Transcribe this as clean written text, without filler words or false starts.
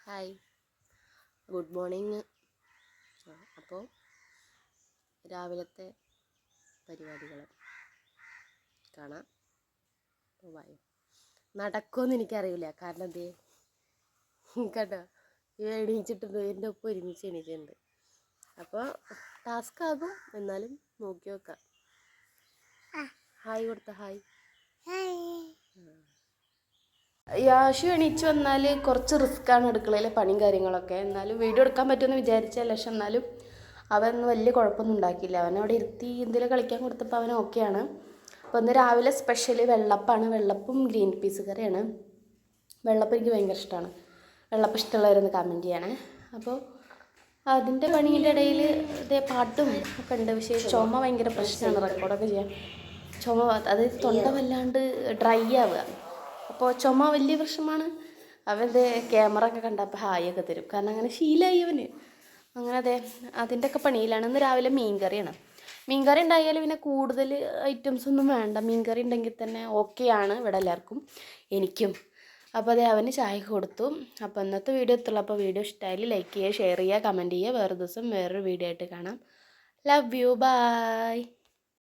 Hi, good morning. അപ്പോൾ രാവിലത്തെ പരിപാടികൾ കാണാം. വായോ നടക്കുമെന്ന് എനിക്കറിയില്ല, കാരണം എന്തേ കേട്ടോ എണീച്ചിട്ടുണ്ട്, എൻ്റെ ഒപ്പം ഒരുമിച്ച് എണീച്ചിട്ടുണ്ട്. അപ്പോൾ ടാസ്ക് ആകും, എന്നാലും നോക്കി നോക്കാം. ഹായ് കൊടുത്ത ഹായ്. യാഷു എണീച്ച് വന്നാൽ കുറച്ച് റിസ്ക്കാണ് അടുക്കളയിലെ പണിയും കാര്യങ്ങളൊക്കെ. എന്നാലും വീഡിയോ എടുക്കാൻ പറ്റുമെന്ന് വിചാരിച്ചല്ല, പക്ഷെ എന്നാലും അവനൊന്നും വലിയ കുഴപ്പമൊന്നും ഉണ്ടാക്കിയില്ല. അവനവിടെ ഇരുത്തി എന്തെങ്കിലും കളിക്കാൻ കൊടുത്തപ്പോൾ അവൻ ഓക്കെയാണ്. അപ്പോൾ ഇന്ന് രാവിലെ സ്പെഷ്യൽ വെള്ളപ്പാണ്. വെള്ളപ്പും ഗ്രീൻ പീസ് കറിയാണ്. വെള്ളപ്പം എനിക്ക് ഭയങ്കര ഇഷ്ടമാണ്. വെള്ളപ്പം ഇഷ്ടമുള്ളവരൊന്ന് കമൻറ്റ് ചെയ്യണേ. അപ്പോൾ അതിൻ്റെ പണീൻ്റെ ഇടയിൽ ഇതേ പാട്ടും ഒക്കെ ഉണ്ട്. പക്ഷേ ചുമ ഭയങ്കര പ്രശ്നമാണ് റെക്കോർഡൊക്കെ ചെയ്യാൻ. ചുമ അത് തൊണ്ട വല്ലാണ്ട് ഡ്രൈ ആവുക. അപ്പോൾ ചുമ വലിയ പ്രശ്നമാണ്. അവൻ്റെ ക്യാമറ ഒക്കെ കണ്ടപ്പോൾ ഹായൊക്കെ തരും, കാരണം അങ്ങനെ ശീലമായി അവന്. അങ്ങനെ അതെ, അതിൻ്റെ ഒക്കെ പണിയിലാണ്. ഇന്ന് രാവിലെ മീൻകറിയാണ്. മീൻകറി ഉണ്ടായാലും പിന്നെ കൂടുതൽ ഐറ്റംസ് ഒന്നും വേണ്ട. മീൻകറി ഉണ്ടെങ്കിൽ തന്നെ ഓക്കെയാണ് ഇവിടെ എല്ലാവർക്കും, എനിക്കും. അപ്പോൾ അതെ, അവന് ചായ കൊടുത്തു. അപ്പോൾ ഇന്നത്തെ വീഡിയോ എത്തുള്ളൂ. അപ്പോൾ വീഡിയോ ഇഷ്ടമായാലും ലൈക്ക് ചെയ്യുക, ഷെയർ ചെയ്യുക, കമൻറ്റ് ചെയ്യുക. വേറെ ദിവസം വേറൊരു വീഡിയോ ആയിട്ട് കാണാം. Love you, by.